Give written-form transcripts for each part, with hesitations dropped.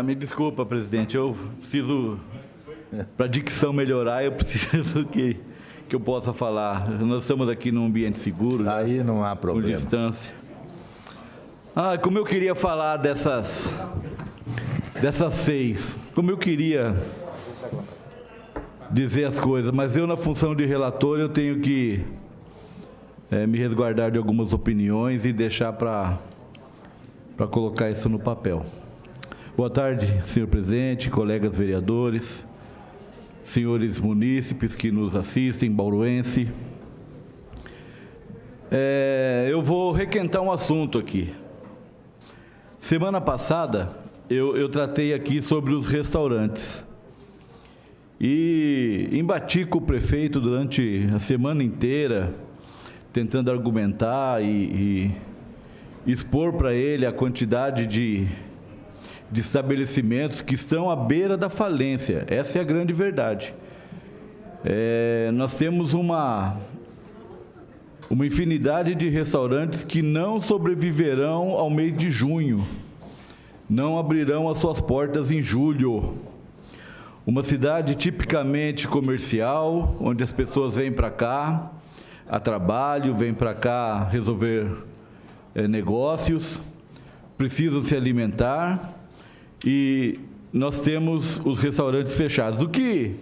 Me desculpa, presidente, eu preciso, para a dicção melhorar, eu preciso que eu possa falar. Nós estamos aqui num ambiente seguro. Aí não há Com problema. distância. Como eu queria falar dessas 6, como eu queria dizer as coisas, mas eu, na função de relator, eu tenho que me resguardar de algumas opiniões e deixar para colocar isso no papel. Boa tarde, senhor presidente, colegas vereadores, senhores munícipes que nos assistem, bauruense. Eu vou requentar um assunto aqui. Semana passada, eu tratei aqui sobre os restaurantes. E embati com o prefeito durante a semana inteira, tentando argumentar e expor para ele a quantidade de estabelecimentos que estão à beira da falência. Essa é a grande verdade. Nós temos uma infinidade de restaurantes que não sobreviverão ao mês de junho, não abrirão as suas portas em julho. Uma cidade tipicamente comercial, onde as pessoas vêm para cá a trabalho, vêm para cá resolver negócios, precisam se alimentar, e nós temos os restaurantes fechados. O que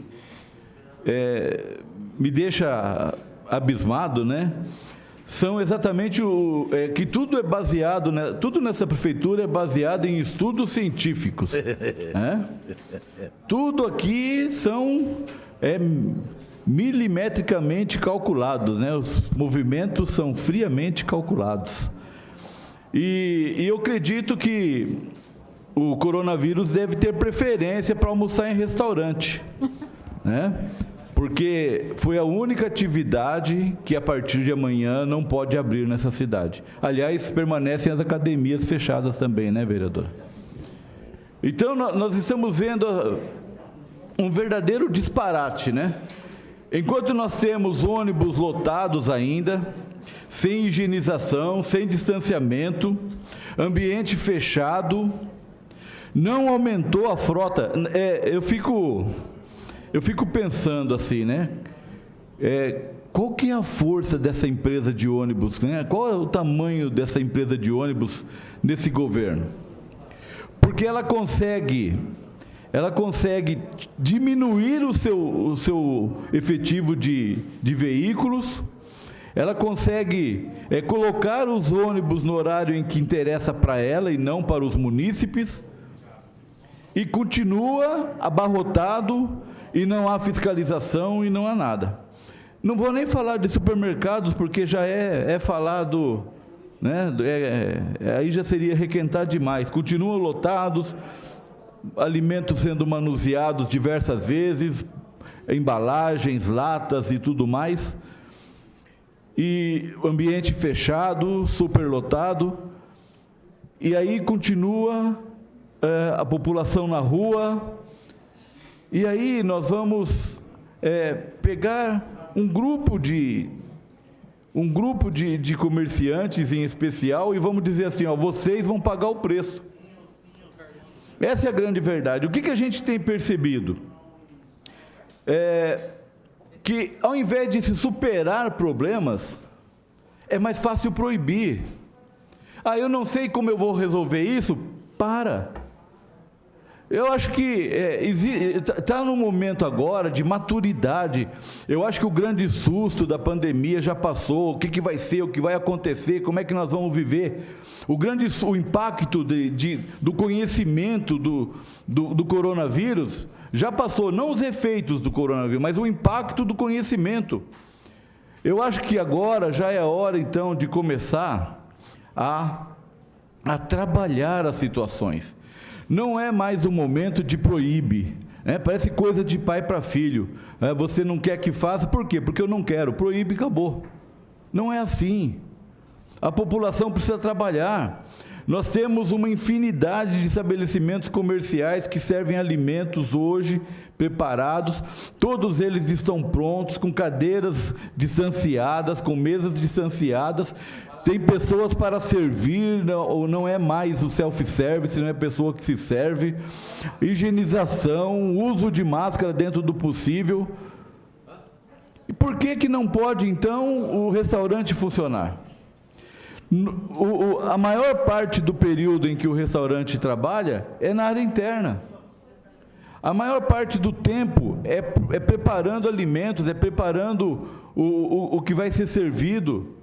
me deixa abismado, né? São exatamente que tudo é baseado, né? Tudo nessa prefeitura é baseado em estudos científicos. Tudo aqui são milimetricamente calculados, né? Os movimentos são friamente calculados. E eu acredito que o coronavírus deve ter preferência para almoçar em restaurante, né? Porque foi a única atividade que a partir de amanhã não pode abrir nessa cidade. Aliás, permanecem as academias fechadas também, né, vereador? Então, nós estamos vendo um verdadeiro disparate, né? Enquanto nós temos ônibus lotados ainda, sem higienização, sem distanciamento, ambiente fechado, não aumentou a frota. Eu fico pensando assim, né? Qual que é a força dessa empresa de ônibus, né? Qual é o tamanho dessa empresa de ônibus nesse governo? Porque ela consegue diminuir o seu efetivo de veículos, ela consegue colocar os ônibus no horário em que interessa para ela e não para os munícipes, e continua abarrotado, e não há fiscalização e não há nada. Não vou nem falar de supermercados, porque já é falado, né? Aí já seria requentar demais. Continuam lotados, alimentos sendo manuseados diversas vezes, embalagens, latas e tudo mais, e ambiente fechado, superlotado, e aí continua a população na rua. E aí nós vamos pegar um grupo de comerciantes em especial e vamos dizer assim, vocês vão pagar o preço. Essa é a grande verdade. O que a gente tem percebido? Que ao invés de se superar problemas, é mais fácil proibir. Eu não sei como eu vou resolver isso. Eu acho que está no momento agora de maturidade. Eu acho que o grande susto da pandemia já passou. O que vai ser, o que vai acontecer, como é que nós vamos viver. O impacto do conhecimento do coronavírus já passou. Não os efeitos do coronavírus, mas o impacto do conhecimento. Eu acho que agora já é a hora, então, de começar a trabalhar as situações. Não é mais o momento de proíbe, parece coisa de pai para filho. Você não quer que faça, por quê? Porque eu não quero, proíbe e acabou. Não é assim. A população precisa trabalhar. Nós temos uma infinidade de estabelecimentos comerciais que servem alimentos hoje, preparados, todos eles estão prontos, com cadeiras distanciadas, com mesas distanciadas, tem pessoas para servir, ou não é mais o self-service, não é a pessoa que se serve, higienização, uso de máscara dentro do possível. E por que não pode, então, o restaurante funcionar? A maior parte do período em que o restaurante trabalha é na área interna. A maior parte do tempo é preparando alimentos, é preparando o que vai ser servido.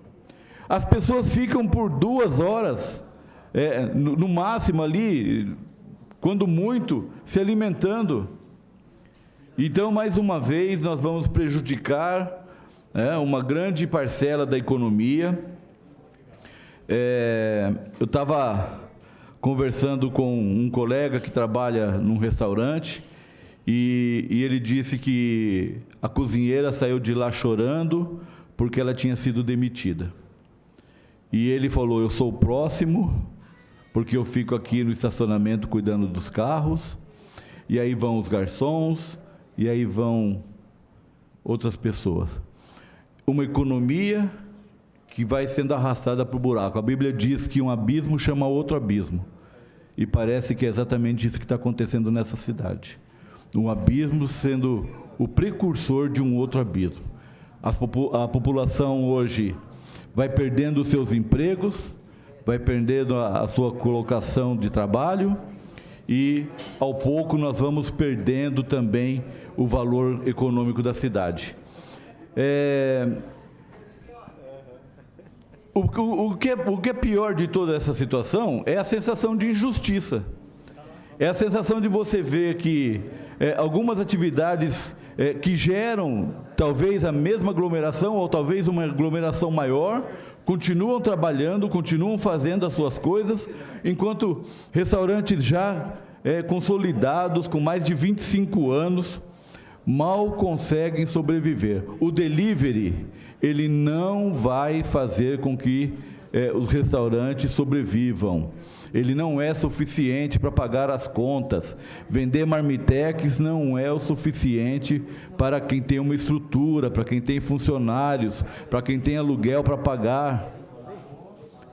As pessoas ficam por 2 horas, no máximo ali, quando muito, se alimentando. Então, mais uma vez, nós vamos prejudicar uma grande parcela da economia. Eu estava conversando com um colega que trabalha num restaurante e ele disse que a cozinheira saiu de lá chorando porque ela tinha sido demitida. E ele falou: eu sou o próximo, porque eu fico aqui no estacionamento cuidando dos carros, e aí vão os garçons, e aí vão outras pessoas. Uma economia que vai sendo arrastada para o buraco. A Bíblia diz que um abismo chama outro abismo. E parece que é exatamente isso que está acontecendo nessa cidade. Um abismo sendo o precursor de um outro abismo. A população hoje vai perdendo os seus empregos, vai perdendo a sua colocação de trabalho, e, ao pouco, nós vamos perdendo também o valor econômico da cidade. O que é pior de toda essa situação é a sensação de injustiça. É a sensação de você ver que algumas atividades que geram talvez a mesma aglomeração ou talvez uma aglomeração maior, continuam trabalhando, continuam fazendo as suas coisas, enquanto restaurantes já consolidados, com mais de 25 anos, mal conseguem sobreviver. O delivery, ele não vai fazer com que os restaurantes sobrevivam. Ele não é suficiente para pagar as contas. Vender marmitex não é o suficiente para quem tem uma estrutura, para quem tem funcionários, para quem tem aluguel para pagar,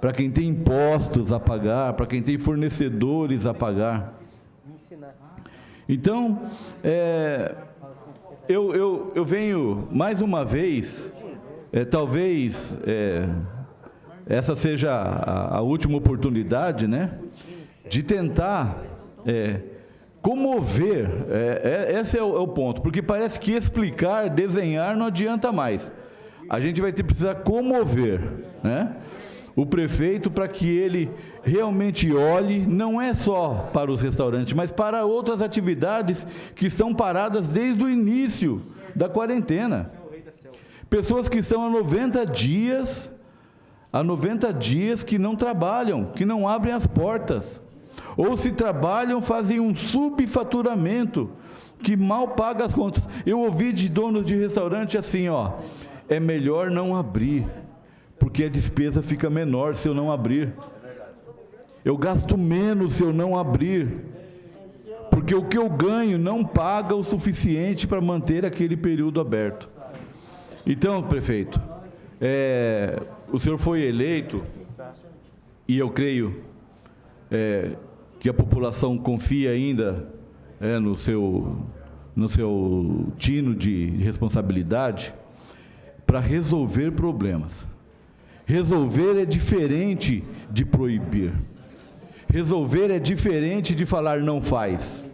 para quem tem impostos a pagar, para quem tem fornecedores a pagar. Então, eu venho mais uma vez, talvez essa seja a última oportunidade, né, de tentar comover, esse é o ponto, porque parece que explicar, desenhar não adianta mais. A gente vai precisar comover, né, o prefeito para que ele realmente olhe, não é só para os restaurantes, mas para outras atividades que estão paradas desde o início da quarentena. Pessoas que estão há 90 dias que não trabalham, que não abrem as portas, ou se trabalham, fazem um subfaturamento, que mal paga as contas. Eu ouvi de donos de restaurante assim, é melhor não abrir, porque a despesa fica menor se eu não abrir. Eu gasto menos se eu não abrir, porque o que eu ganho não paga o suficiente para manter aquele período aberto. Então, prefeito, o senhor foi eleito, e eu creio que a população confia ainda no seu tino de responsabilidade para resolver problemas. Resolver é diferente de proibir. Resolver é diferente de falar não faz.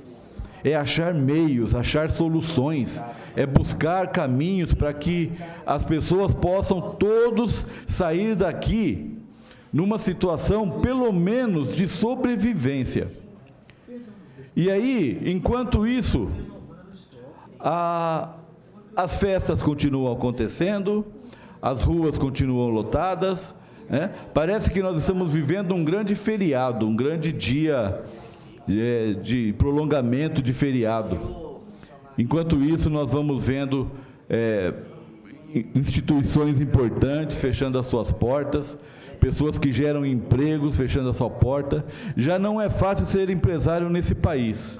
É achar meios, achar soluções, é buscar caminhos para que as pessoas possam todos sair daqui numa situação, pelo menos, de sobrevivência. E aí, enquanto isso, as festas continuam acontecendo, as ruas continuam lotadas, né? Parece que nós estamos vivendo um grande feriado, um grande dia de prolongamento de feriado. Enquanto isso, nós vamos vendo instituições importantes fechando as suas portas, pessoas que geram empregos fechando a sua porta. Já não é fácil ser empresário nesse país.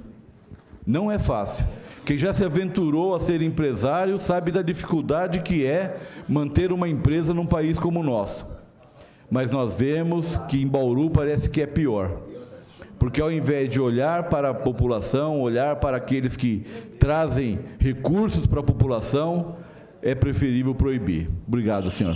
Não é fácil. Quem já se aventurou a ser empresário sabe da dificuldade que é manter uma empresa num país como o nosso. mas nós vemos que em Bauru parece que é pior. Porque ao invés de olhar para a população, olhar para aqueles que trazem recursos para a população, é preferível proibir. Obrigado, senhor.